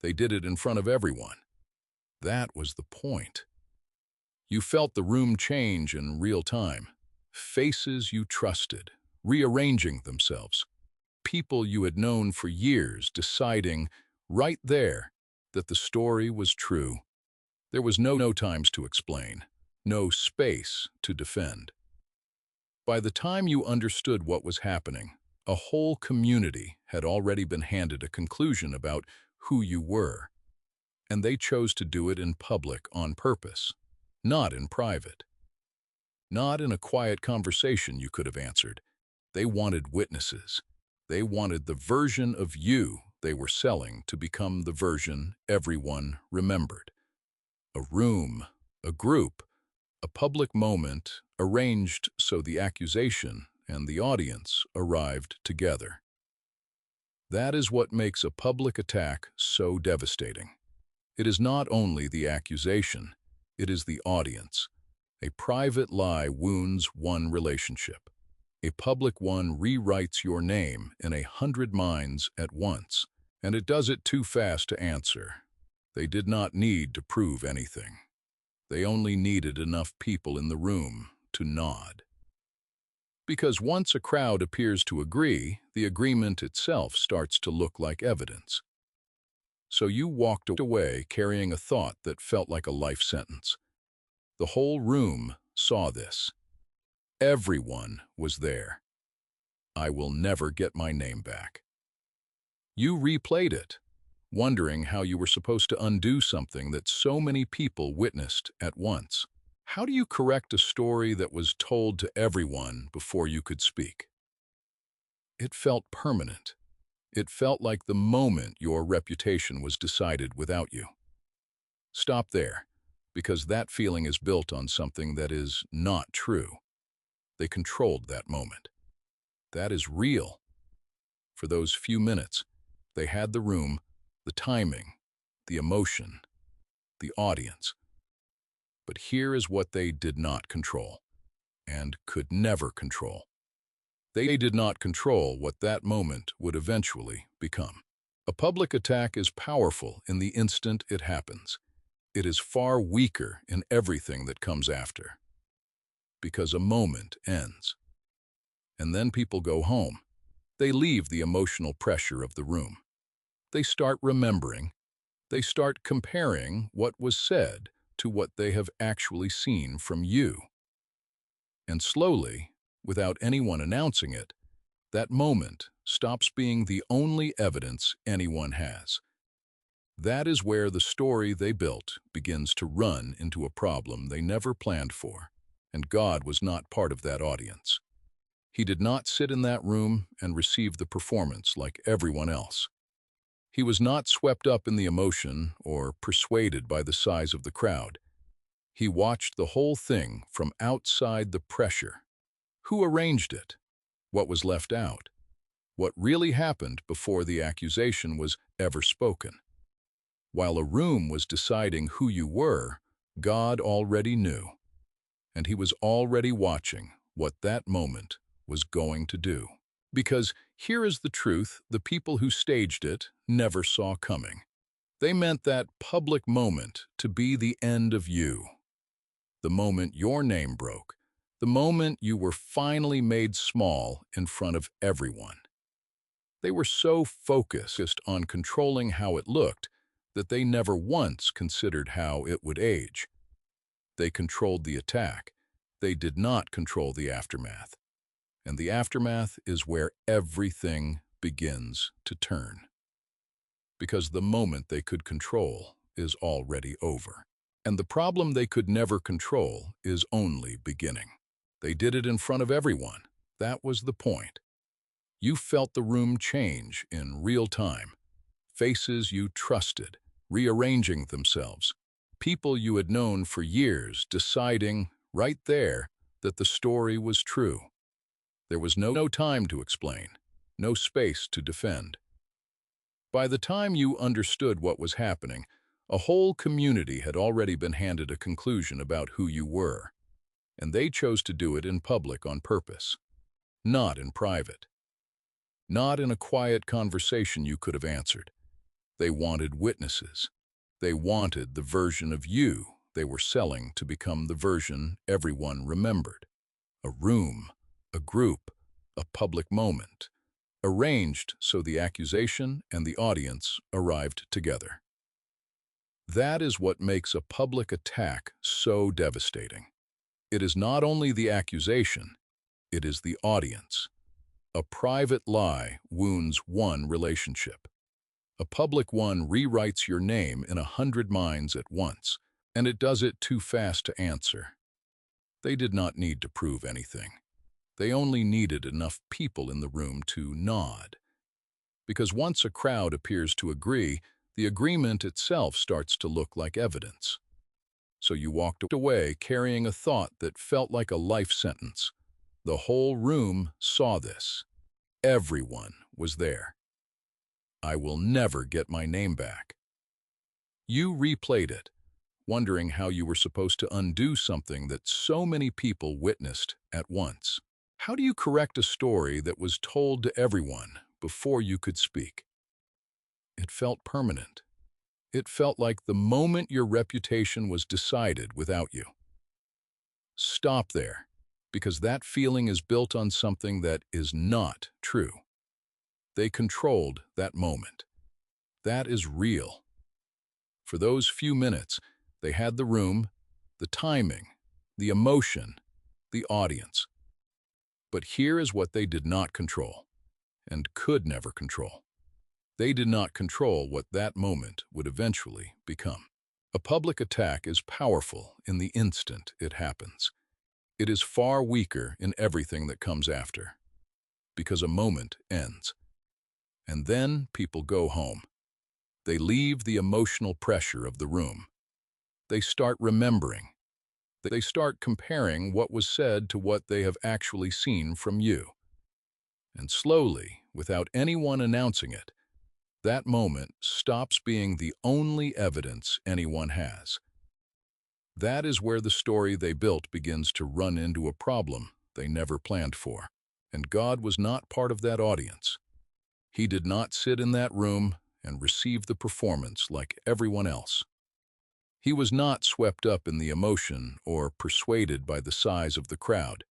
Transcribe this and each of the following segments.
They did it in front of everyone. That was the point. You felt the room change in real time. Faces you trusted, rearranging themselves. People you had known for years deciding, right there, that the story was true. There was no times to explain, no space to defend. By the time you understood what was happening, a whole community had already been handed a conclusion about who you were, and they chose to do it in public on purpose, not in private. Not in a quiet conversation you could have answered. They wanted witnesses. They wanted the version of you they were selling to become the version everyone remembered. A room, a group, a public moment arranged so the accusation and the audience arrived together. That is what makes a public attack so devastating. It is not only the accusation, it is the audience. A private lie wounds one relationship. A public one rewrites your name in 100 minds at once, and it does it too fast to answer. They did not need to prove anything. They only needed enough people in the room to nod. Because once a crowd appears to agree, the agreement itself starts to look like evidence. So you walked away carrying a thought that felt like a life sentence. The whole room saw this. Everyone was there. I will never get my name back. You replayed it, wondering how you were supposed to undo something that so many people witnessed at once. How do you correct a story that was told to everyone before you could speak? It felt permanent. It felt like the moment your reputation was decided without you. Stop there, because that feeling is built on something that is not true. They controlled that moment. That is real. For those few minutes, they had the room, the timing, the emotion, the audience. But here is what they did not control, and could never control. They did not control what that moment would eventually become. A public attack is powerful in the instant it happens. It is far weaker in everything that comes after. Because a moment ends. And then people go home. They leave the emotional pressure of the room. They start remembering. They start comparing what was said to what they have actually seen from you. And slowly, without anyone announcing it, that moment stops being the only evidence anyone has. That is where the story they built begins to run into a problem they never planned for, and God was not part of that audience. He did not sit in that room and receive the performance like everyone else. He was not swept up in the emotion or persuaded by the size of the crowd. He watched the whole thing from outside the pressure. Who arranged it? What was left out? What really happened before the accusation was ever spoken? While a room was deciding who you were, God already knew, and he was already watching what that moment was going to do. Because here is the truth the people who staged it never saw coming. They meant that public moment to be the end of you. The moment your name broke, the moment you were finally made small in front of everyone. They were so focused on controlling how it looked that they never once considered how it would age. They controlled the attack. They did not control the aftermath. And the aftermath is where everything begins to turn. Because the moment they could control is already over. And the problem they could never control is only beginning. They did it in front of everyone. That was the point. You felt the room change in real time. Faces you trusted, rearranging themselves. People you had known for years deciding, right there, that the story was true. There was no time to explain, no space to defend. By the time you understood what was happening, a whole community had already been handed a conclusion about who you were, and they chose to do it in public on purpose, not in private. Not in a quiet conversation you could have answered. They wanted witnesses. They wanted the version of you they were selling to become the version everyone remembered. A room, a group, a public moment, arranged so the accusation and the audience arrived together. That is what makes a public attack so devastating. It is not only the accusation, it is the audience. A private lie wounds one relationship. A public one rewrites your name in 100 minds at once, and it does it too fast to answer. They did not need to prove anything. They only needed enough people in the room to nod. Because once a crowd appears to agree, the agreement itself starts to look like evidence. So you walked away carrying a thought that felt like a life sentence. The whole room saw this. Everyone was there. I will never get my name back. You replayed it, wondering how you were supposed to undo something that so many people witnessed at once. How do you correct a story that was told to everyone before you could speak? It felt permanent. It felt like the moment your reputation was decided without you. Stop there, because that feeling is built on something that is not true. They controlled that moment. That is real. For those few minutes, they had the room, the timing, the emotion, the audience. But here is what they did not control, and could never control. They did not control what that moment would eventually become. A public attack is powerful in the instant it happens. It is far weaker in everything that comes after, because a moment ends. And then people go home. They leave the emotional pressure of the room. They start remembering. They start comparing what was said to what they have actually seen from you. And slowly, without anyone announcing it, that moment stops being the only evidence anyone has. That is where the story they built begins to run into a problem they never planned for. And God was not part of that audience. He did not sit in that room and receive the performance like everyone else. He was not swept up in the emotion or persuaded by the size of the crowd.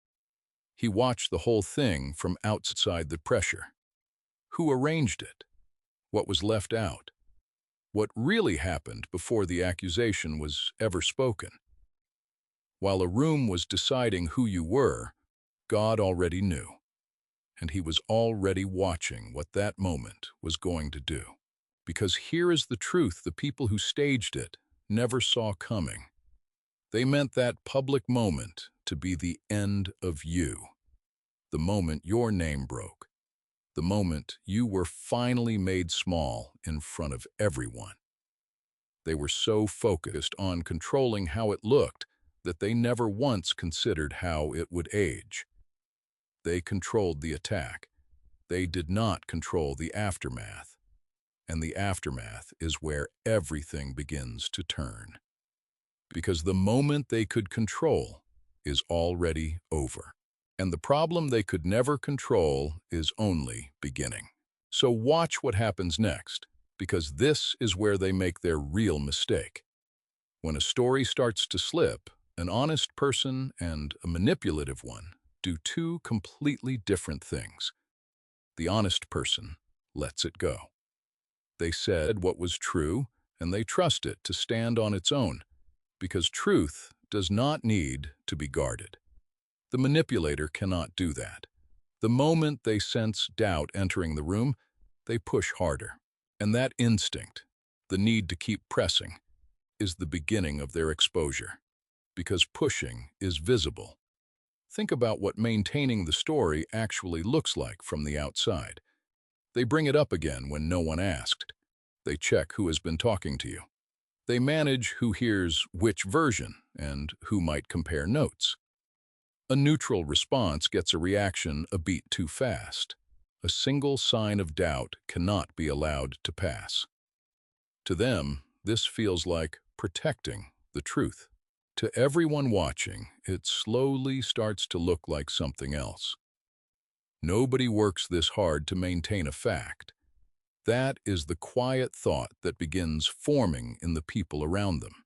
He watched the whole thing from outside the pressure. Who arranged it? What was left out? What really happened before the accusation was ever spoken? While a room was deciding who you were, God already knew, and he was already watching what that moment was going to do. Because here is the truth the people who staged it never saw coming. They meant that public moment to be the end of you, the moment your name broke, the moment you were finally made small in front of everyone. They were so focused on controlling how it looked that they never once considered how it would age. They controlled the attack. They did not control the aftermath. And the aftermath is where everything begins to turn. Because the moment they could control is already over. And the problem they could never control is only beginning. So watch what happens next, because this is where they make their real mistake. When a story starts to slip, an honest person and a manipulative one do two completely different things. The honest person lets it go. They said what was true, and they trust it to stand on its own, because truth does not need to be guarded. The manipulator cannot do that. The moment they sense doubt entering the room, they push harder. And that instinct, the need to keep pressing, is the beginning of their exposure, because pushing is visible. Think about what maintaining the story actually looks like from the outside. They bring it up again when no one asked. They check who has been talking to you. They manage who hears which version and who might compare notes. A neutral response gets a reaction a beat too fast. A single sign of doubt cannot be allowed to pass. To them, this feels like protecting the truth. To everyone watching, it slowly starts to look like something else. Nobody works this hard to maintain a fact. That is the quiet thought that begins forming in the people around them.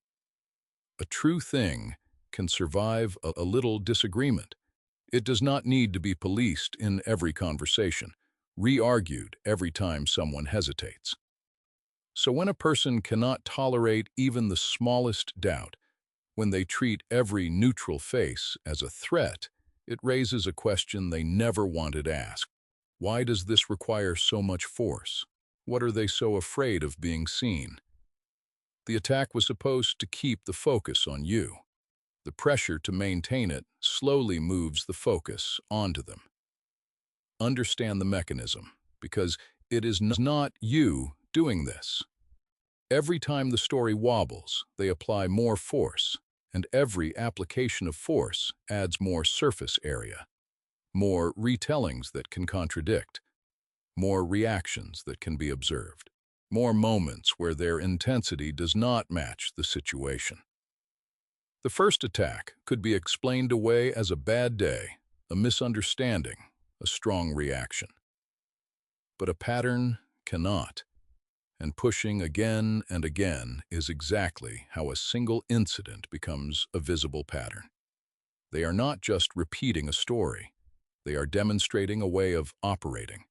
A true thing can survive a little disagreement. It does not need to be policed in every conversation, re-argued every time someone hesitates. So when a person cannot tolerate even the smallest doubt, when they treat every neutral face as a threat, it raises a question they never wanted asked. Why does this require so much force? What are they so afraid of being seen? The attack was supposed to keep the focus on you. The pressure to maintain it slowly moves the focus onto them. Understand the mechanism, because it is not you doing this. Every time the story wobbles, they apply more force, and every application of force adds more surface area, more retellings that can contradict, more reactions that can be observed, more moments where their intensity does not match the situation. The first attack could be explained away as a bad day, a misunderstanding, a strong reaction. But a pattern cannot, and pushing again and again is exactly how a single incident becomes a visible pattern. They are not just repeating a story, they are demonstrating a way of operating.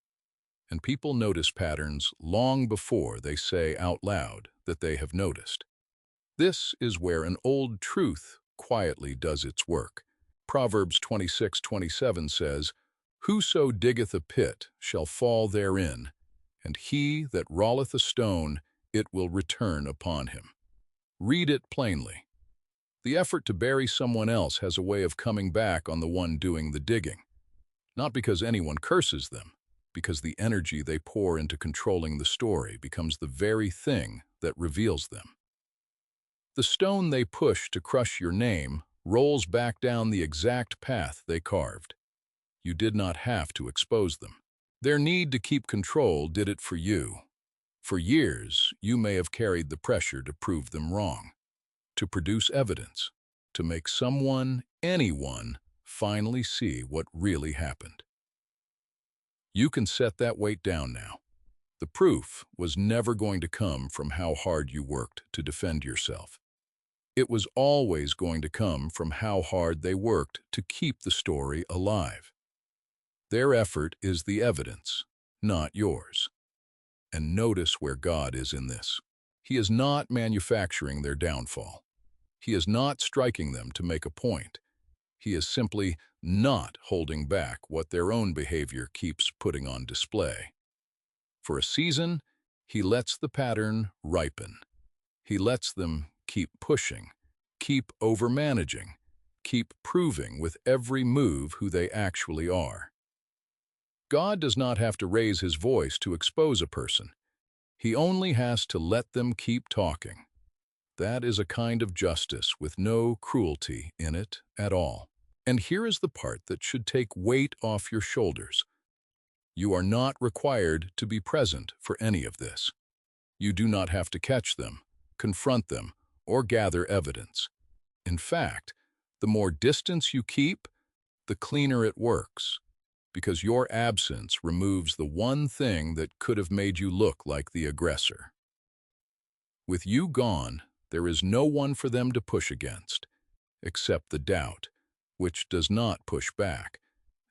And people notice patterns long before they say out loud that they have noticed. This is where an old truth quietly does its work. Proverbs 26:27 says, "Whoso diggeth a pit shall fall therein, and he that rolleth a stone, it will return upon him." Read it plainly. The effort to bury someone else has a way of coming back on the one doing the digging. Not because anyone curses them, because the energy they pour into controlling the story becomes the very thing that reveals them. The stone they push to crush your name rolls back down the exact path they carved. You did not have to expose them. Their need to keep control did it for you. For years, you may have carried the pressure to prove them wrong, to produce evidence, to make someone, anyone, finally see what really happened. You can set that weight down now. The proof was never going to come from how hard you worked to defend yourself. It was always going to come from how hard they worked to keep the story alive. Their effort is the evidence, not yours. And notice where God is in this. He is not manufacturing their downfall. He is not striking them to make a point. He is simply not holding back what their own behavior keeps putting on display. For a season, he lets the pattern ripen. He lets them keep pushing, keep overmanaging, keep proving with every move who they actually are. God does not have to raise his voice to expose a person. He only has to let them keep talking. That is a kind of justice with no cruelty in it at all. And here is the part that should take weight off your shoulders. You are not required to be present for any of this. You do not have to catch them, confront them, or gather evidence. In fact, the more distance you keep, the cleaner it works, because your absence removes the one thing that could have made you look like the aggressor. With you gone, there is no one for them to push against, except the doubt, which does not push back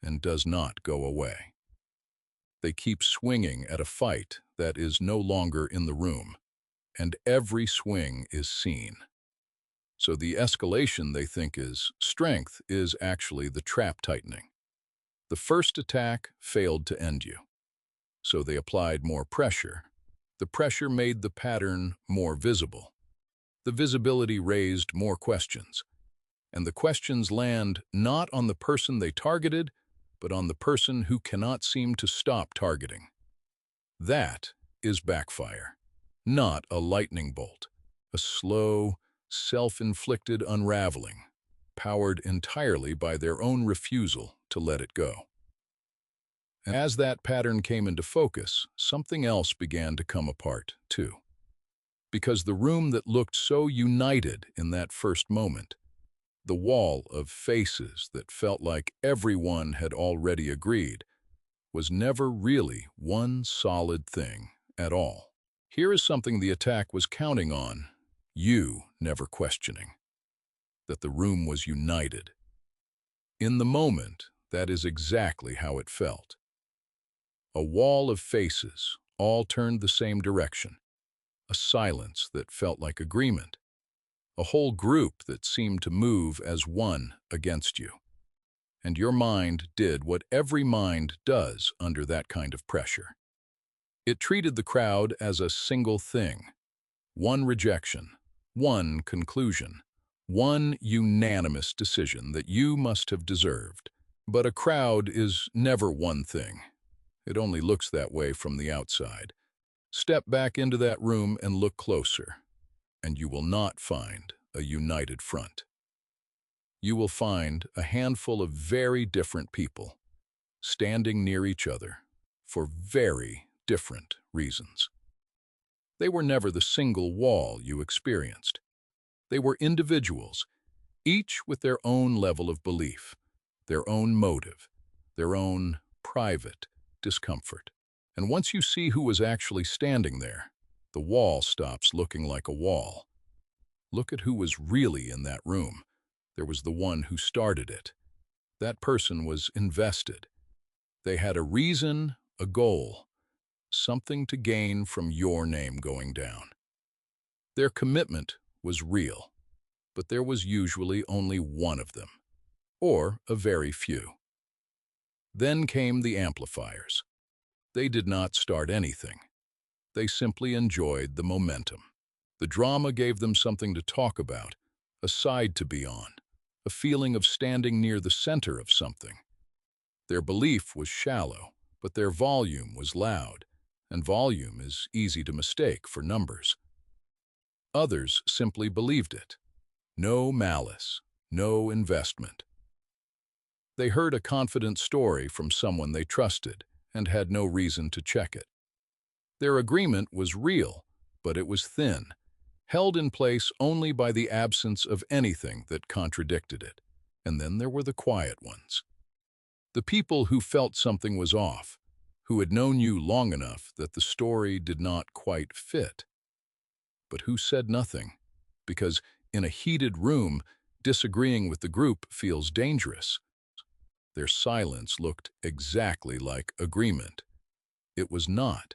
and does not go away. They keep swinging at a fight that is no longer in the room, and every swing is seen. So the escalation they think is strength is actually the trap tightening. The first attack failed to end you, so they applied more pressure. The pressure made the pattern more visible. The visibility raised more questions, and the questions land not on the person they targeted, but on the person who cannot seem to stop targeting. That is backfire, not a lightning bolt, a slow, self-inflicted unraveling, powered entirely by their own refusal to let it go. And as that pattern came into focus, something else began to come apart, too. Because the room that looked so united in that first moment, the wall of faces that felt like everyone had already agreed, was never really one solid thing at all. Here is something the attack was counting on, you never questioning, that the room was united. In the moment, that is exactly how it felt. A wall of faces, all turned the same direction. A silence that felt like agreement. A whole group that seemed to move as one against you. And your mind did what every mind does under that kind of pressure. It treated the crowd as a single thing. One rejection, one conclusion, one unanimous decision that you must have deserved. But a crowd is never one thing. It only looks that way from the outside. Step back into that room and look closer, and you will not find a united front. You will find a handful of very different people standing near each other for very different reasons. They were never the single wall you experienced. They were individuals, each with their own level of belief, their own motive, their own private discomfort. And once you see who was actually standing there, the wall stops looking like a wall. Look at who was really in that room. There was the one who started it. That person was invested. They had a reason, a goal, something to gain from your name going down. Their commitment was real, but there was usually only one of them, or a very few. Then came the amplifiers. They did not start anything. They simply enjoyed the momentum. The drama gave them something to talk about, a side to be on, a feeling of standing near the center of something. Their belief was shallow, but their volume was loud, and volume is easy to mistake for numbers. Others simply believed it. No malice, no investment. They heard a confident story from someone they trusted and had no reason to check it. Their agreement was real, but it was thin, held in place only by the absence of anything that contradicted it. And then there were the quiet ones. The people who felt something was off, who had known you long enough that the story did not quite fit, but who said nothing, because in a heated room, disagreeing with the group feels dangerous. Their silence looked exactly like agreement. It was not.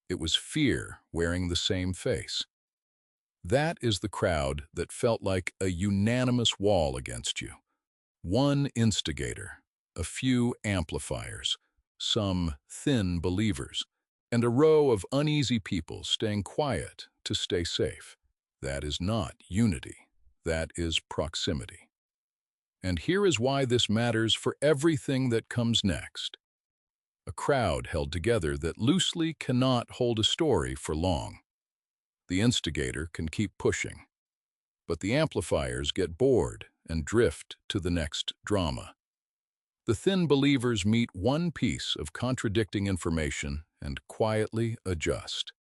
It was fear wearing the same face. That is the crowd that felt like a unanimous wall against you. One instigator, a few amplifiers, some thin believers, and a row of uneasy people staying quiet to stay safe. That is not unity. That is proximity. And here is why this matters for everything that comes next. A crowd held together that loosely cannot hold a story for long. The instigator can keep pushing, but the amplifiers get bored and drift to the next drama. The thin believers meet one piece of contradicting information and quietly adjust.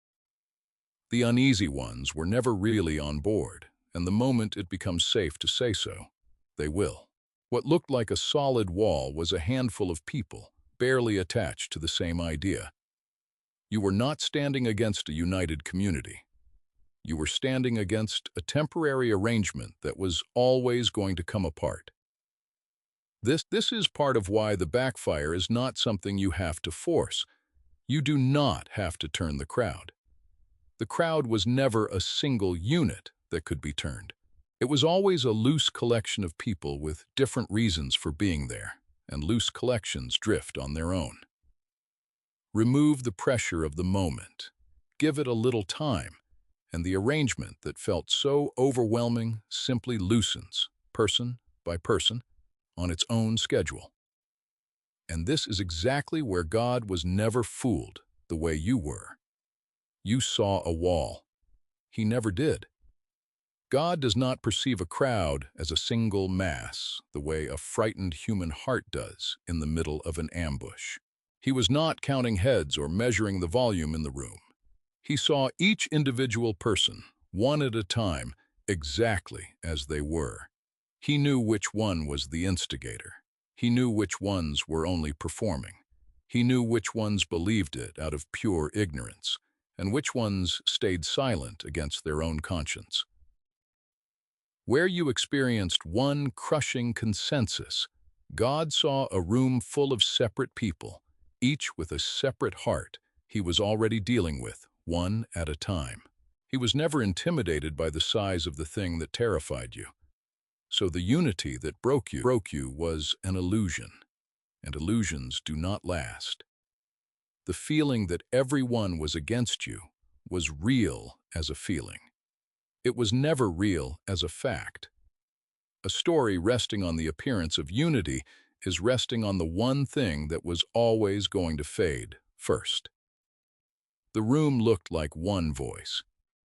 The uneasy ones were never really on board, and the moment it becomes safe to say so, they will. What looked like a solid wall was a handful of people, barely attached to the same idea. You were not standing against a united community. You were standing against a temporary arrangement that was always going to come apart. This is part of why the backfire is not something you have to force. You do not have to turn the crowd. The crowd was never a single unit that could be turned. It was always a loose collection of people with different reasons for being there, and loose collections drift on their own. Remove the pressure of the moment. Give it a little time, and the arrangement that felt so overwhelming simply loosens, person by person, on its own schedule. And this is exactly where God was never fooled the way you were. You saw a wall. He never did. God does not perceive a crowd as a single mass, the way a frightened human heart does in the middle of an ambush. He was not counting heads or measuring the volume in the room. He saw each individual person, one at a time, exactly as they were. He knew which one was the instigator. He knew which ones were only performing. He knew which ones believed it out of pure ignorance, and which ones stayed silent against their own conscience. Where you experienced one crushing consensus, God saw a room full of separate people, each with a separate heart he was already dealing with, one at a time. He was never intimidated by the size of the thing that terrified you. So the unity that broke you was an illusion, and illusions do not last. The feeling that everyone was against you was real as a feeling. It was never real as a fact. A story resting on the appearance of unity is resting on the one thing that was always going to fade first. The room looked like one voice.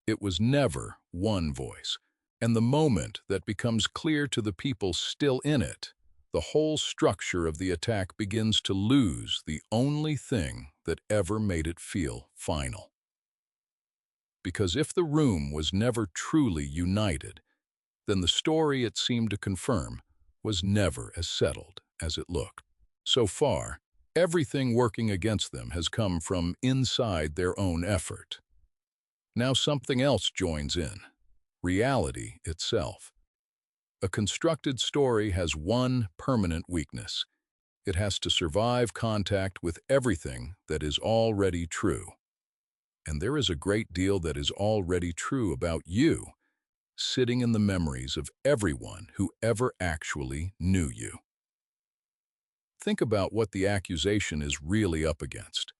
It was never one voice. And the moment that becomes clear to the people still in it, the whole structure of the attack begins to lose the only thing that ever made it feel final. Because if the room was never truly united, then the story it seemed to confirm was never as settled as it looked. So far, everything working against them has come from inside their own effort. Now something else joins in: reality itself. A constructed story has one permanent weakness. It has to survive contact with everything that is already true. And there is a great deal that is already true about you, sitting in the memories of everyone who ever actually knew you. Think about what the accusation is really up against.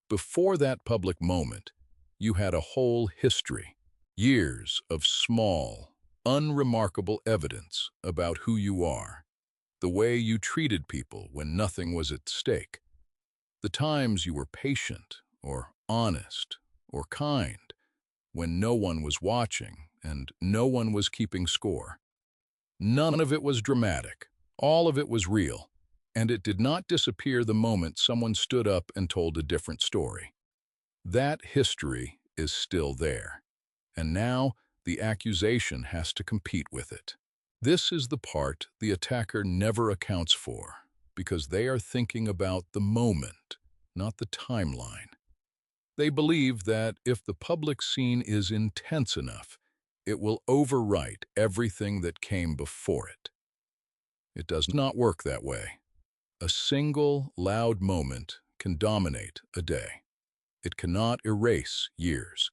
Before that public moment, you had a whole history, years of small, unremarkable evidence about who you are, the way you treated people when nothing was at stake, the times you were patient or honest or kind when no one was watching and no one was keeping score. None of it was dramatic. All of it was real, and it did not disappear the moment someone stood up and told a different story. That history is still there, and now the accusation has to compete with it. This is the part the attacker never accounts for, because they are thinking about the moment, not the timeline. They believe that if the public scene is intense enough, it will overwrite everything that came before it. It does not work that way. A single, loud moment can dominate a day. It cannot erase years.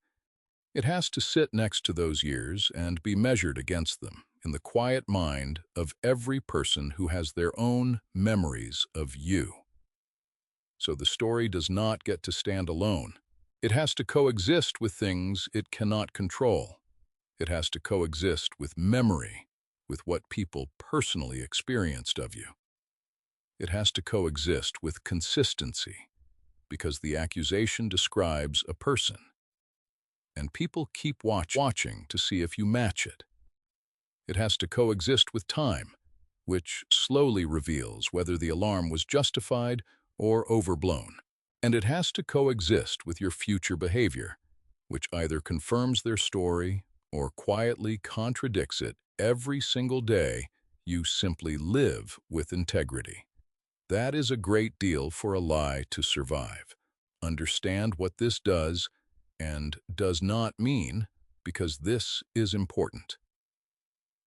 It has to sit next to those years and be measured against them in the quiet mind of every person who has their own memories of you. So the story does not get to stand alone. It has to coexist with things it cannot control. It has to coexist with memory, with what people personally experienced of you. It has to coexist with consistency, because the accusation describes a person, and people keep watching to see if you match it. It has to coexist with time, which slowly reveals whether the alarm was justified or overblown. And it has to coexist with your future behavior, which either confirms their story or quietly contradicts it every single day you simply live with integrity. That is a great deal for a lie to survive. Understand what this does and does not mean, because this is important.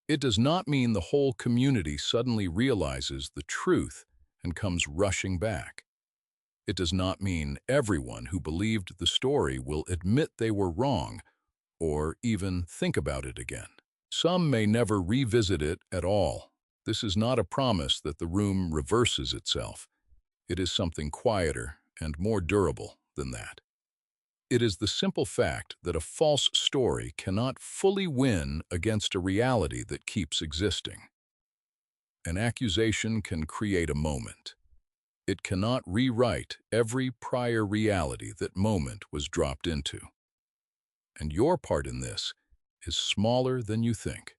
It does not mean the whole community suddenly realizes the truth and comes rushing back. It does not mean everyone who believed the story will admit they were wrong or even think about it again. Some may never revisit it at all. This is not a promise that the room reverses itself. It is something quieter and more durable than that. It is the simple fact that a false story cannot fully win against a reality that keeps existing. An accusation can create a moment. It cannot rewrite every prior reality that moment was dropped into. And your part in this is smaller than you think.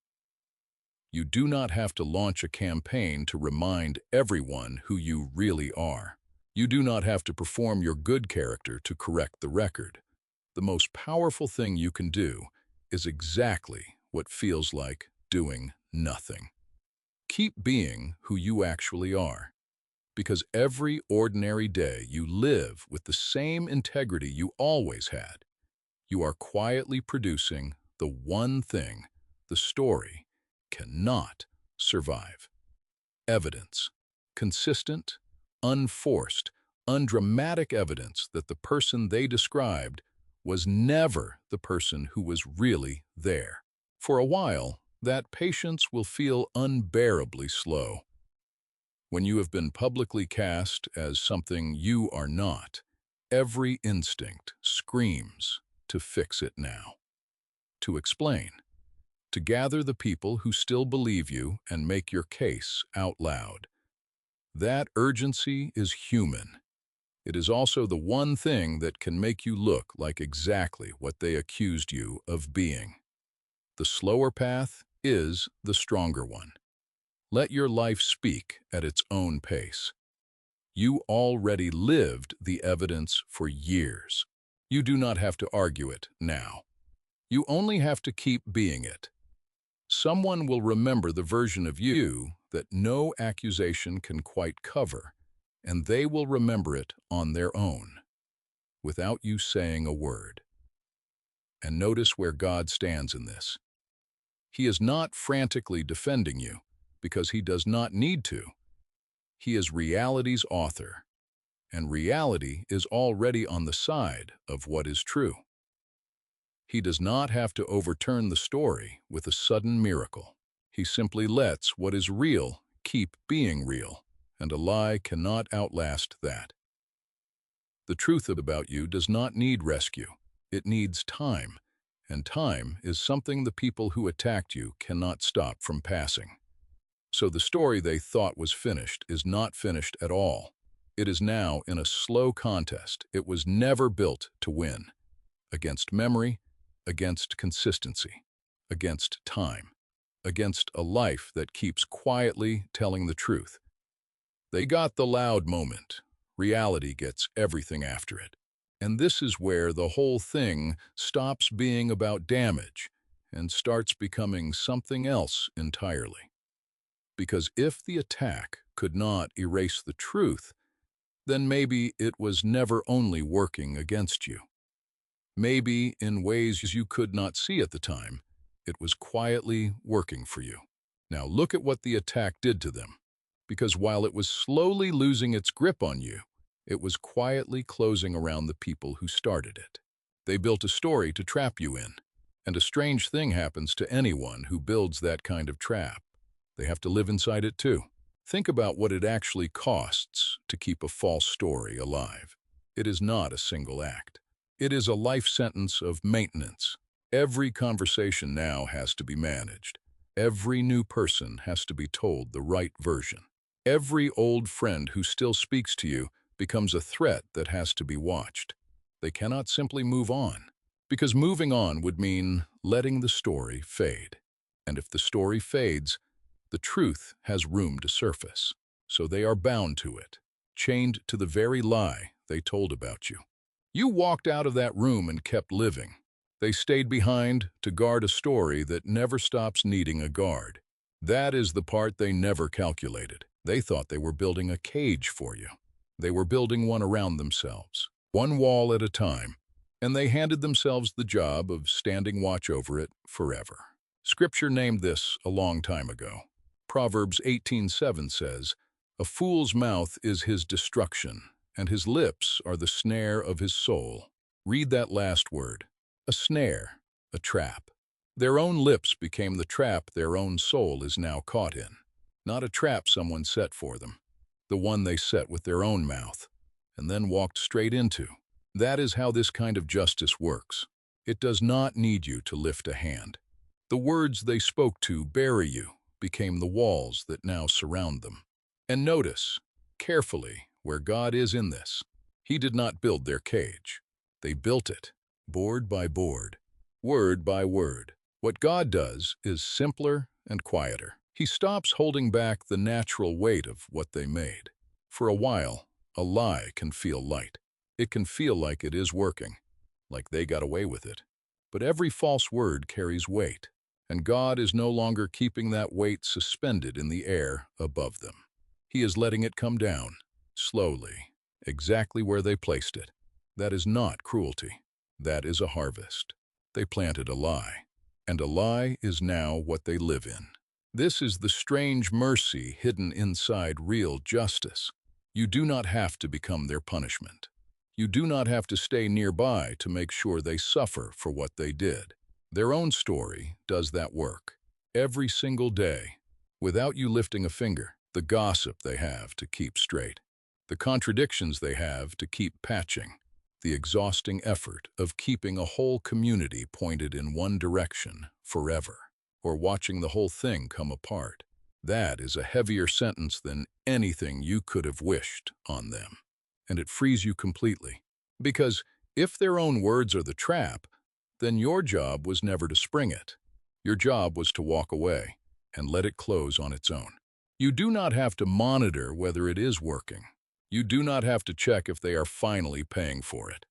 You do not have to launch a campaign to remind everyone who you really are. You do not have to perform your good character to correct the record. The most powerful thing you can do is exactly what feels like doing nothing. Keep being who you actually are. Because every ordinary day you live with the same integrity you always had. You are quietly producing the one thing the story cannot survive. Evidence. Consistent, unforced, undramatic evidence that the person they described was never the person who was really there. For a while, that patience will feel unbearably slow. When you have been publicly cast as something you are not, every instinct screams to fix it now, to explain, to gather the people who still believe you and make your case out loud. That urgency is human. It is also the one thing that can make you look like exactly what they accused you of being. The slower path is the stronger one. Let your life speak at its own pace. You already lived the evidence for years. You do not have to argue it now. You only have to keep being it. Someone will remember the version of you that no accusation can quite cover, and they will remember it on their own, without you saying a word. And notice where God stands in this. He is not frantically defending you, because he does not need to. He is reality's author, and reality is already on the side of what is true. He does not have to overturn the story with a sudden miracle. He simply lets what is real keep being real, and a lie cannot outlast that. The truth about you does not need rescue. It needs time, and time is something the people who attacked you cannot stop from passing. So the story they thought was finished is not finished at all. It is now in a slow contest. It was never built to win. Against memory, against consistency, against time, against a life that keeps quietly telling the truth. They got the loud moment. Reality gets everything after it. And this is where the whole thing stops being about damage and starts becoming something else entirely. Because if the attack could not erase the truth, then maybe it was never only working against you. Maybe in ways you could not see at the time, it was quietly working for you. Now look at what the attack did to them. Because while it was slowly losing its grip on you, it was quietly closing around the people who started it. They built a story to trap you in. And a strange thing happens to anyone who builds that kind of trap. They have to live inside it too. Think about what it actually costs to keep a false story alive. It is not a single act. It is a life sentence of maintenance. Every conversation now has to be managed. Every new person has to be told the right version. Every old friend who still speaks to you becomes a threat that has to be watched. They cannot simply move on, because moving on would mean letting the story fade. And if the story fades, the truth has room to surface. So they are bound to it, chained to the very lie they told about you. You walked out of that room and kept living. They stayed behind to guard a story that never stops needing a guard. That is the part they never calculated. They thought they were building a cage for you. They were building one around themselves, one wall at a time, and they handed themselves the job of standing watch over it forever. Scripture named this a long time ago. Proverbs 18:7 says, "A fool's mouth is his destruction, and his lips are the snare of his soul." Read that last word. A snare, a trap. Their own lips became the trap their own soul is now caught in. Not a trap someone set for them, the one they set with their own mouth, and then walked straight into. That is how this kind of justice works. It does not need you to lift a hand. The words they spoke to bury you became the walls that now surround them. And notice, carefully, where God is in this. He did not build their cage. They built it, board by board, word by word. What God does is simpler and quieter. He stops holding back the natural weight of what they made. For a while, a lie can feel light. It can feel like it is working, like they got away with it. But every false word carries weight, and God is no longer keeping that weight suspended in the air above them. He is letting it come down, slowly, exactly where they placed it. That is not cruelty. That is a harvest. They planted a lie, and a lie is now what they live in. This is the strange mercy hidden inside real justice. You do not have to become their punishment. You do not have to stay nearby to make sure they suffer for what they did. Their own story does that work. Every single day, without you lifting a finger, the gossip they have to keep straight, the contradictions they have to keep patching, the exhausting effort of keeping a whole community pointed in one direction forever, or watching the whole thing come apart. That is a heavier sentence than anything you could have wished on them. And it frees you completely. Because if their own words are the trap, then your job was never to spring it. Your job was to walk away and let it close on its own. You do not have to monitor whether it is working. You do not have to check if they are finally paying for it.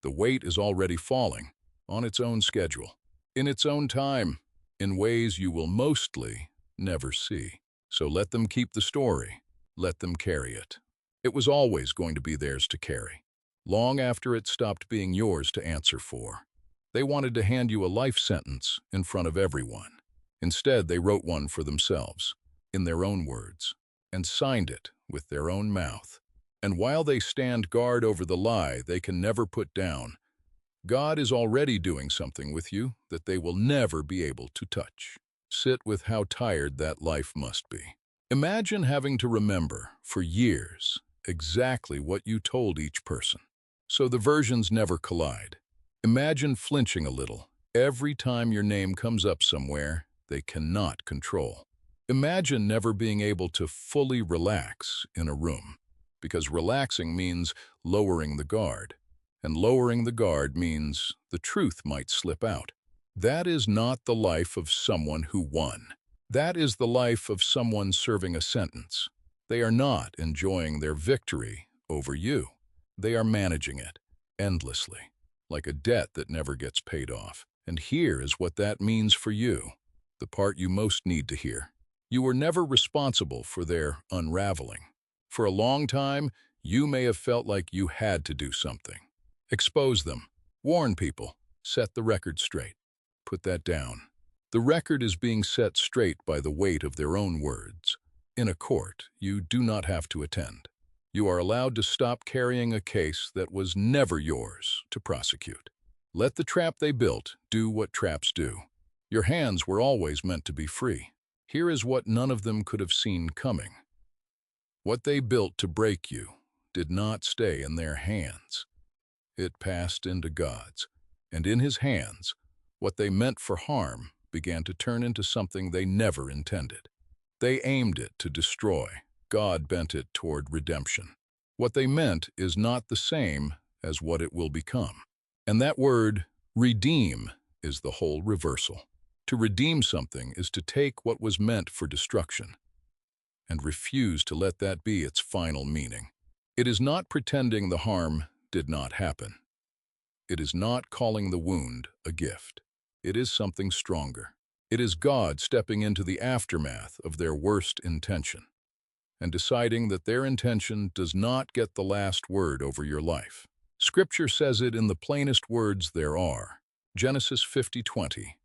The weight is already falling on its own schedule, in its own time, in ways you will mostly never see. So let them keep the story. Let them carry it. It was always going to be theirs to carry, long after it stopped being yours to answer for. They wanted to hand you a life sentence in front of everyone. Instead, they wrote one for themselves, in their own words, and signed it with their own mouth. And while they stand guard over the lie they can never put down, God is already doing something with you that they will never be able to touch. Sit with how tired that life must be. Imagine having to remember, for years, exactly what you told each person, so the versions never collide. Imagine flinching a little every time your name comes up somewhere they cannot control. Imagine never being able to fully relax in a room, because relaxing means lowering the guard, and lowering the guard means the truth might slip out. That is not the life of someone who won. That is the life of someone serving a sentence. They are not enjoying their victory over you. They are managing it endlessly, like a debt that never gets paid off. And here is what that means for you, the part you most need to hear. You were never responsible for their unraveling. For a long time, you may have felt like you had to do something. Expose them. Warn people. Set the record straight. Put that down. The record is being set straight by the weight of their own words. In a court, you do not have to attend. You are allowed to stop carrying a case that was never yours to prosecute. Let the trap they built do what traps do. Your hands were always meant to be free. Here is what none of them could have seen coming. What they built to break you did not stay in their hands. It passed into God's, and in His hands, what they meant for harm began to turn into something they never intended. They aimed it to destroy. God bent it toward redemption. What they meant is not the same as what it will become. And that word, redeem, is the whole reversal. To redeem something is to take what was meant for destruction and refuse to let that be its final meaning. It is not pretending the harm did not happen. It is not calling the wound a gift. It is something stronger. It is God stepping into the aftermath of their worst intention and deciding that their intention does not get the last word over your life. Scripture says it in the plainest words there are. Genesis 50:20.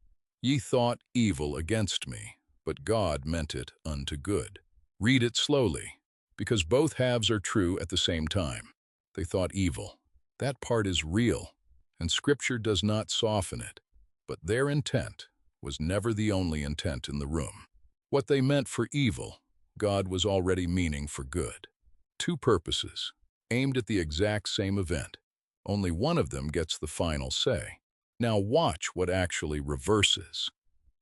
Ye thought evil against me, but God meant it unto good. Read it slowly, because both halves are true at the same time. They thought evil. That part is real, and Scripture does not soften it. But their intent was never the only intent in the room. What they meant for evil, God was already meaning for good. Two purposes, aimed at the exact same event. Only one of them gets the final say. Now watch what actually reverses,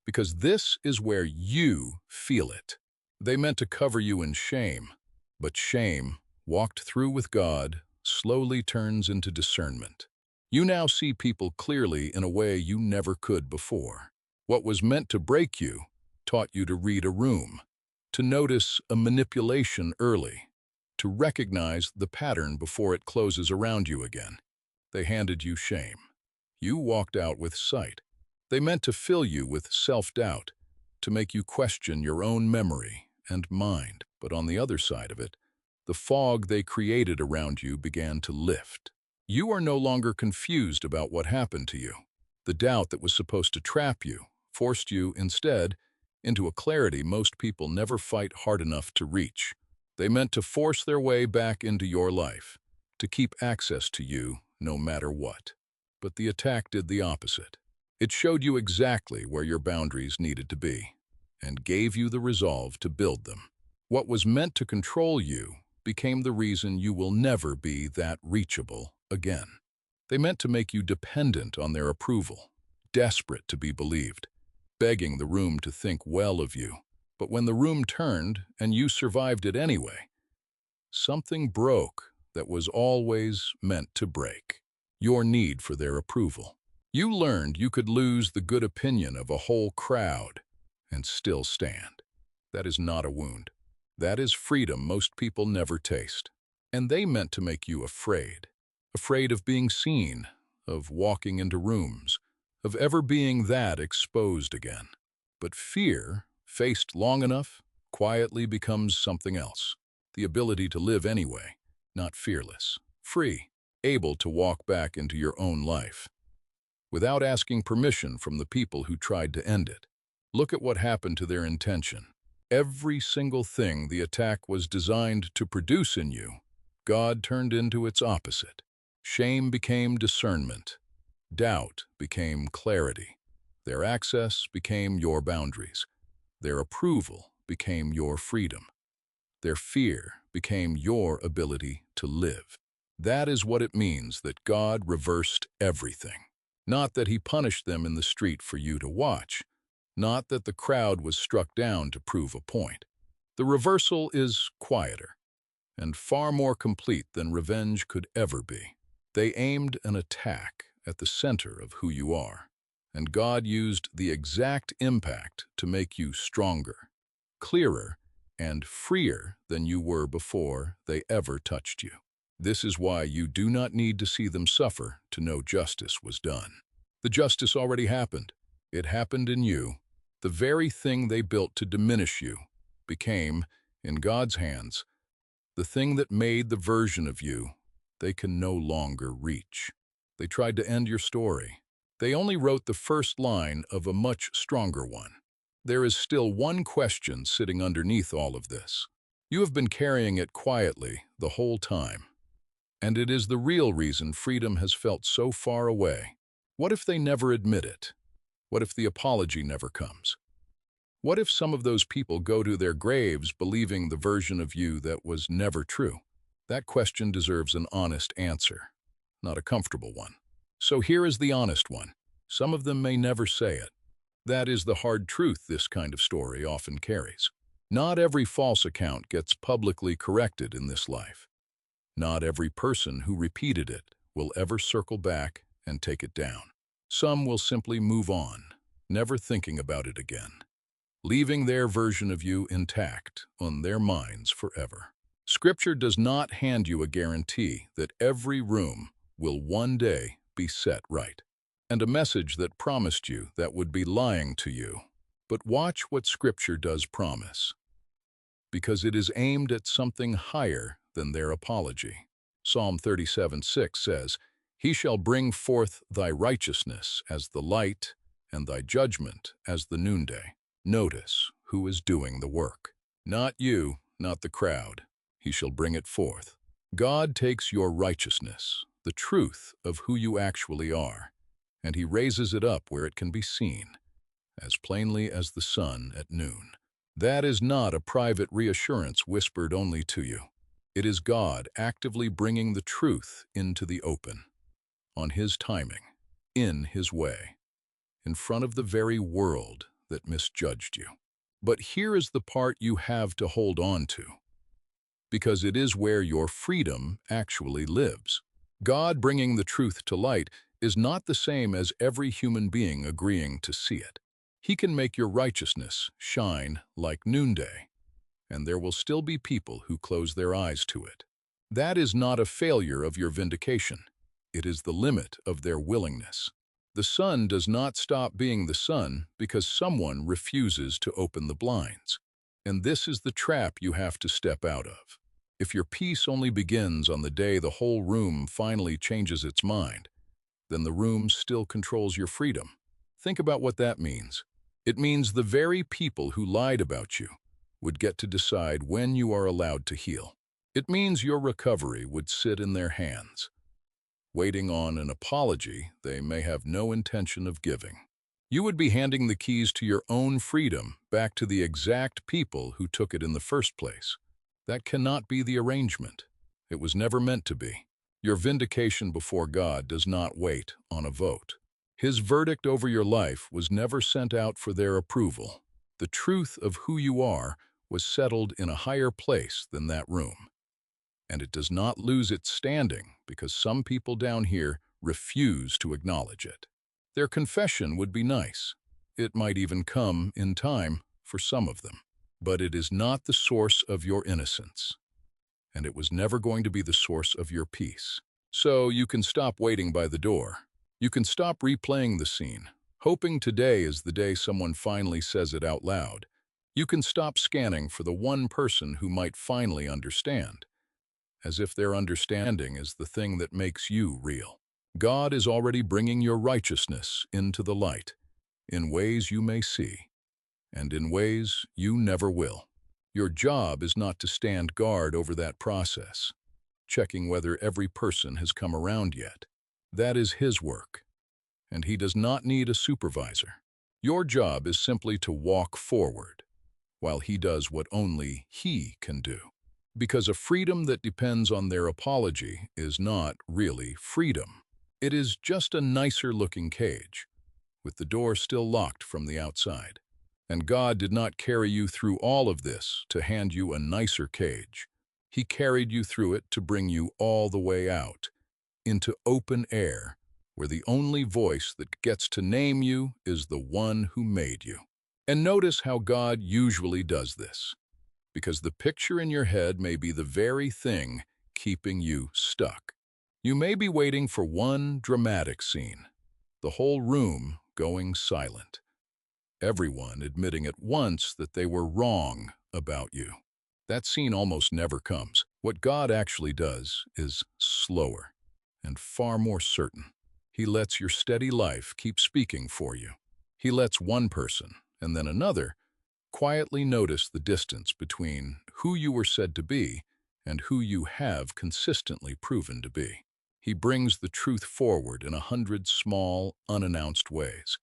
because this is where you feel it. They meant to cover you in shame, but shame, walked through with God, slowly turns into discernment. You now see people clearly in a way you never could before. What was meant to break you taught you to read a room, to notice a manipulation early, to recognize the pattern before it closes around you again. They handed you shame. You walked out with sight. They meant to fill you with self-doubt, to make you question your own memory and mind. But on the other side of it, the fog they created around you began to lift. You are no longer confused about what happened to you. The doubt that was supposed to trap you forced you, instead, into a clarity most people never fight hard enough to reach. They meant to force their way back into your life, to keep access to you no matter what. But the attack did the opposite. It showed you exactly where your boundaries needed to be, and gave you the resolve to build them. What was meant to control you became the reason you will never be that reachable again. They meant to make you dependent on their approval, desperate to be believed, begging the room to think well of you. But when the room turned and you survived it anyway, something broke that was always meant to break: your need for their approval. You learned you could lose the good opinion of a whole crowd and still stand. That is not a wound. That is freedom most people never taste. And they meant to make you afraid. Afraid of being seen, of walking into rooms, of ever being that exposed again. But fear, faced long enough, quietly becomes something else. The ability to live anyway, not fearless, free, able to walk back into your own life, without asking permission from the people who tried to end it. Look at what happened to their intention. Every single thing the attack was designed to produce in you, God turned into its opposite. Shame became discernment. Doubt became clarity. Their access became your boundaries. Their approval became your freedom. Their fear became your ability to live. That is what it means that God reversed everything. Not that he punished them in the street for you to watch. Not that the crowd was struck down to prove a point. The reversal is quieter and far more complete than revenge could ever be. They aimed an attack at the center of who you are, and God used the exact impact to make you stronger, clearer, and freer than you were before they ever touched you. This is why you do not need to see them suffer to know justice was done. The justice already happened. It happened in you. The very thing they built to diminish you became, in God's hands, the thing that made the version of you they can no longer reach. They tried to end your story. They only wrote the first line of a much stronger one. There is still one question sitting underneath all of this. You have been carrying it quietly the whole time, and it is the real reason freedom has felt so far away. What if they never admit it? What if the apology never comes? What if some of those people go to their graves believing the version of you that was never true? That question deserves an honest answer, not a comfortable one. So here is the honest one. Some of them may never say it. That is the hard truth this kind of story often carries. Not every false account gets publicly corrected in this life. Not every person who repeated it will ever circle back and take it down. Some will simply move on, never thinking about it again, leaving their version of you intact on their minds forever. Scripture does not hand you a guarantee that every room will one day be set right, and a message that promised you that would be lying to you. But watch what Scripture does promise, because it is aimed at something higher than their apology. Psalm 37:6 says, "He shall bring forth thy righteousness as the light, and thy judgment as the noonday." Notice who is doing the work. Not you, not the crowd. He shall bring it forth. God takes your righteousness, the truth of who you actually are, and he raises it up where it can be seen, as plainly as the sun at noon. That is not a private reassurance whispered only to you. It is God actively bringing the truth into the open, on his timing, in his way, in front of the very world that misjudged you. But here is the part you have to hold on to, because it is where your freedom actually lives. God bringing the truth to light is not the same as every human being agreeing to see it. He can make your righteousness shine like noonday, and there will still be people who close their eyes to it. That is not a failure of your vindication. It is the limit of their willingness. The sun does not stop being the sun because someone refuses to open the blinds. And this is the trap you have to step out of. If your peace only begins on the day the whole room finally changes its mind, then the room still controls your freedom. Think about what that means. It means the very people who lied about you would get to decide when you are allowed to heal. It means your recovery would sit in their hands, waiting on an apology they may have no intention of giving. You would be handing the keys to your own freedom back to the exact people who took it in the first place. That cannot be the arrangement. It was never meant to be. Your vindication before God does not wait on a vote. His verdict over your life was never sent out for their approval. The truth of who you are was settled in a higher place than that room. And it does not lose its standing because some people down here refuse to acknowledge it. Their confession would be nice. It might even come in time for some of them. But it is not the source of your innocence. And it was never going to be the source of your peace. So you can stop waiting by the door. You can stop replaying the scene, hoping today is the day someone finally says it out loud. You can stop scanning for the one person who might finally understand, as if their understanding is the thing that makes you real. God is already bringing your righteousness into the light, in ways you may see, and in ways you never will. Your job is not to stand guard over that process, checking whether every person has come around yet. That is his work, and he does not need a supervisor. Your job is simply to walk forward, while he does what only he can do. Because a freedom that depends on their apology is not really freedom. It is just a nicer-looking cage, with the door still locked from the outside. And God did not carry you through all of this to hand you a nicer cage. He carried you through it to bring you all the way out, into open air, where the only voice that gets to name you is the one who made you. And notice how God usually does this, because the picture in your head may be the very thing keeping you stuck. You may be waiting for one dramatic scene, the whole room going silent, everyone admitting at once that they were wrong about you. That scene almost never comes. What God actually does is slower and far more certain. He lets your steady life keep speaking for you. He lets one person, and then another, quietly notice the distance between who you were said to be and who you have consistently proven to be. He brings the truth forward in 100 small, unannounced ways.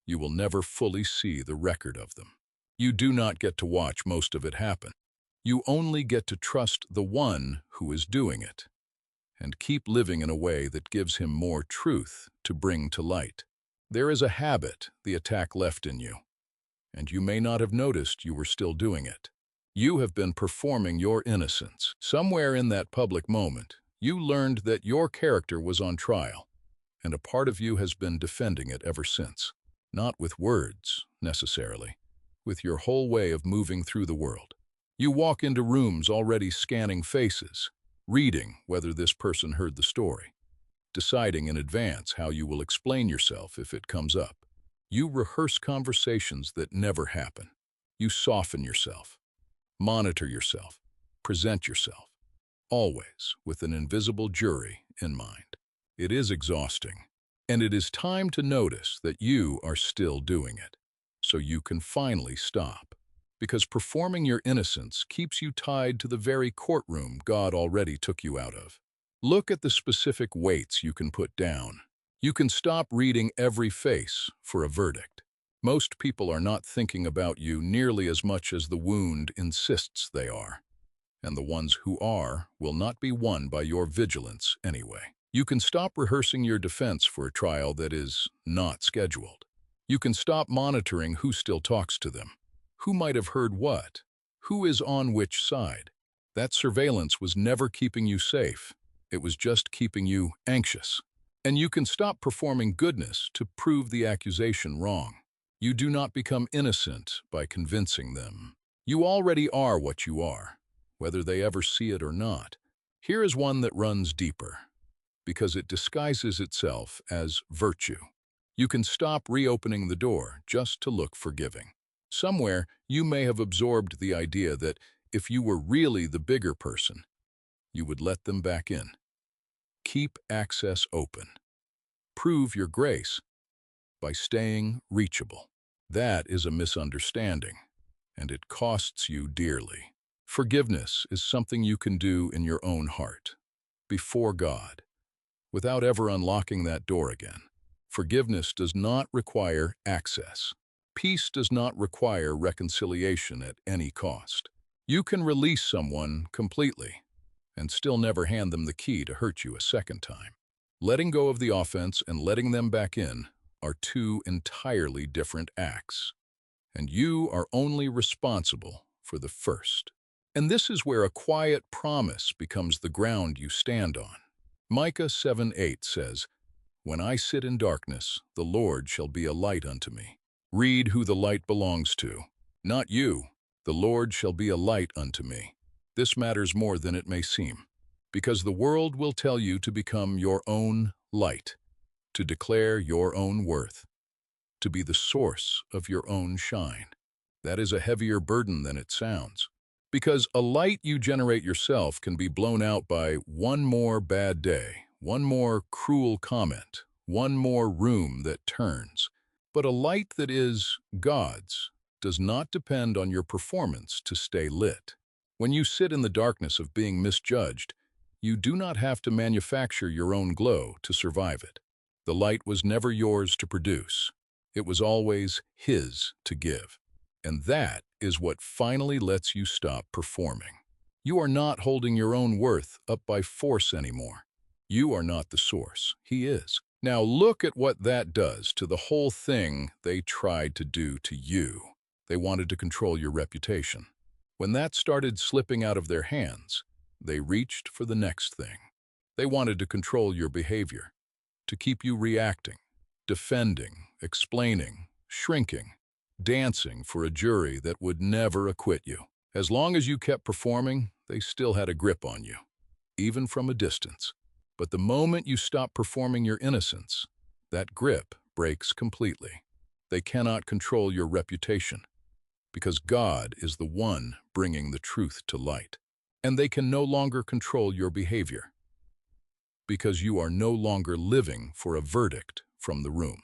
You will never fully see the record of them. You do not get to watch most of it happen. You only get to trust the one who is doing it, and keep living in a way that gives him more truth to bring to light. There is a habit the attack left in you, and you may not have noticed you were still doing it. You have been performing your innocence. Somewhere in that public moment, you learned that your character was on trial, and a part of you has been defending it ever since. Not with words, necessarily, with your whole way of moving through the world. You walk into rooms already scanning faces, reading whether this person heard the story, deciding in advance how you will explain yourself if it comes up. You rehearse conversations that never happen. You soften yourself, monitor yourself, present yourself, always with an invisible jury in mind. It is exhausting, and it is time to notice that you are still doing it, so you can finally stop. Because performing your innocence keeps you tied to the very courtroom God already took you out of. Look at the specific weights you can put down. You can stop reading every face for a verdict. Most people are not thinking about you nearly as much as the wound insists they are. And the ones who are will not be won by your vigilance anyway. You can stop rehearsing your defense for a trial that is not scheduled. You can stop monitoring who still talks to them, who might have heard what, who is on which side. That surveillance was never keeping you safe. It was just keeping you anxious. And you can stop performing goodness to prove the accusation wrong. You do not become innocent by convincing them. You already are what you are, whether they ever see it or not. Here is one that runs deeper, because it disguises itself as virtue. You can stop reopening the door just to look forgiving. Somewhere, you may have absorbed the idea that if you were really the bigger person, you would let them back in. Keep access open. Prove your grace by staying reachable. That is a misunderstanding, and it costs you dearly. Forgiveness is something you can do in your own heart, before God, without ever unlocking that door again. Forgiveness does not require access. Peace does not require reconciliation at any cost. You can release someone completely and still never hand them the key to hurt you a second time. Letting go of the offense and letting them back in are two entirely different acts, and you are only responsible for the first. And this is where a quiet promise becomes the ground you stand on. Micah 7:8 says, "When I sit in darkness, the Lord shall be a light unto me." Read who the light belongs to. Not you. The Lord shall be a light unto me. This matters more than it may seem, because the world will tell you to become your own light, to declare your own worth, to be the source of your own shine. That is a heavier burden than it sounds, because a light you generate yourself can be blown out by one more bad day, one more cruel comment, one more room that turns. But a light that is God's does not depend on your performance to stay lit. When you sit in the darkness of being misjudged, you do not have to manufacture your own glow to survive it. The light was never yours to produce. It was always His to give. And that is what finally lets you stop performing. You are not holding your own worth up by force anymore. You are not the source. He is. Now look at what that does to the whole thing they tried to do to you. They wanted to control your reputation. When that started slipping out of their hands, they reached for the next thing. They wanted to control your behavior, to keep you reacting, defending, explaining, shrinking, dancing for a jury that would never acquit you. As long as you kept performing, they still had a grip on you, even from a distance. But the moment you stop performing your innocence, that grip breaks completely. They cannot control your reputation, because God is the one bringing the truth to light. And they can no longer control your behavior, because you are no longer living for a verdict from the room.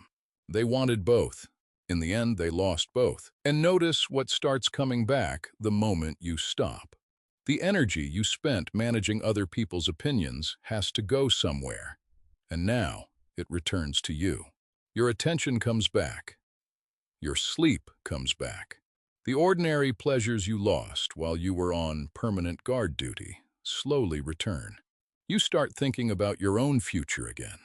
They wanted both. In the end, they lost both. And notice what starts coming back the moment you stop. The energy you spent managing other people's opinions has to go somewhere, and now it returns to you. Your attention comes back. Your sleep comes back. The ordinary pleasures you lost while you were on permanent guard duty slowly return. You start thinking about your own future again.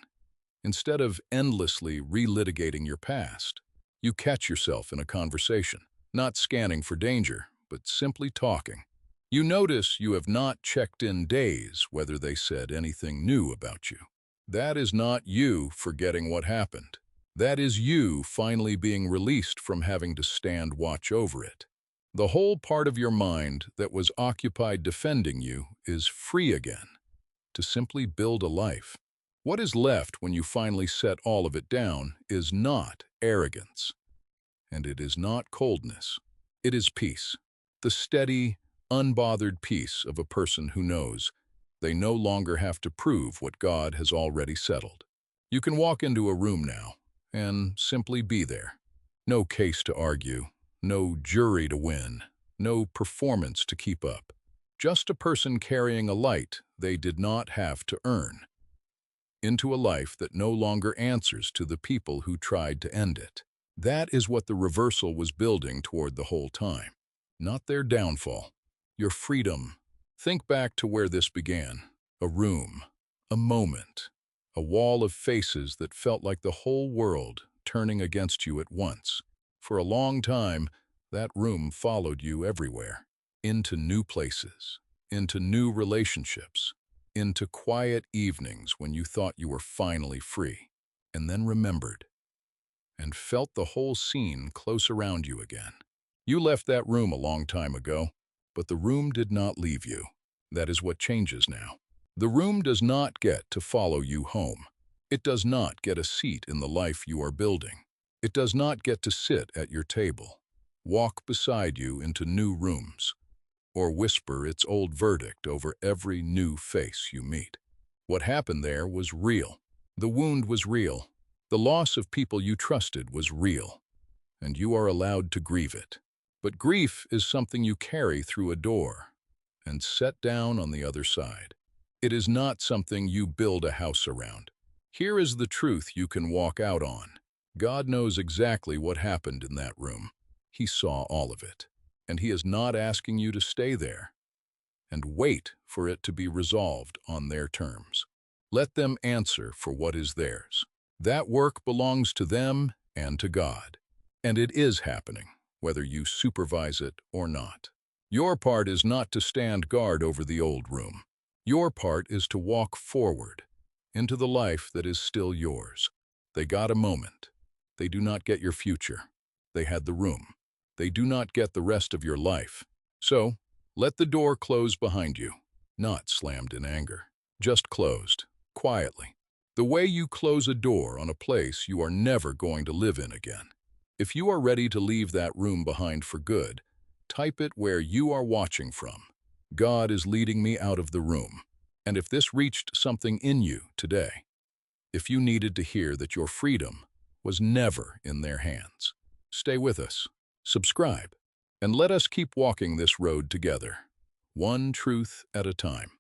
Instead of endlessly relitigating your past, you catch yourself in a conversation, not scanning for danger, but simply talking. You notice you have not checked in days whether they said anything new about you. That is not you forgetting what happened. That is you finally being released from having to stand watch over it. The whole part of your mind that was occupied defending you is free again, to simply build a life. What is left when you finally set all of it down is not arrogance, and it is not coldness. It is peace, the steady, unbothered peace of a person who knows they no longer have to prove what God has already settled. You can walk into a room now and simply be there. No case to argue, no jury to win, no performance to keep up. Just a person carrying a light they did not have to earn, into a life that no longer answers to the people who tried to end it. That is what the reversal was building toward the whole time, not their downfall. Your freedom. Think back to where this began. A room, a moment, a wall of faces that felt like the whole world turning against you at once. For a long time, that room followed you everywhere, into new places, into new relationships, into quiet evenings when you thought you were finally free, and then remembered, and felt the whole scene close around you again. You left that room a long time ago, but the room did not leave you. That is what changes now. The room does not get to follow you home. It does not get a seat in the life you are building. It does not get to sit at your table, walk beside you into new rooms. or whisper its old verdict over every new face you meet. What happened there was real. The wound was real. The loss of people you trusted was real, and you are allowed to grieve it. But grief is something you carry through a door and set down on the other side. It is not something you build a house around. Here is the truth you can walk out on. God knows exactly what happened in that room. He saw all of it, and He is not asking you to stay there and wait for it to be resolved on their terms. Let them answer for what is theirs. That work belongs to them and to God, and it is happening, whether you supervise it or not. Your part is not to stand guard over the old room. Your part is to walk forward into the life that is still yours. They got a moment. They do not get your future. They had the room. They do not get the rest of your life. So, let the door close behind you, not slammed in anger, just closed, quietly. The way you close a door on a place you are never going to live in again. If you are ready to leave that room behind for good, type it where you are watching from. God is leading me out of the room. And if this reached something in you today, if you needed to hear that your freedom was never in their hands, stay with us, subscribe, and let us keep walking this road together, one truth at a time.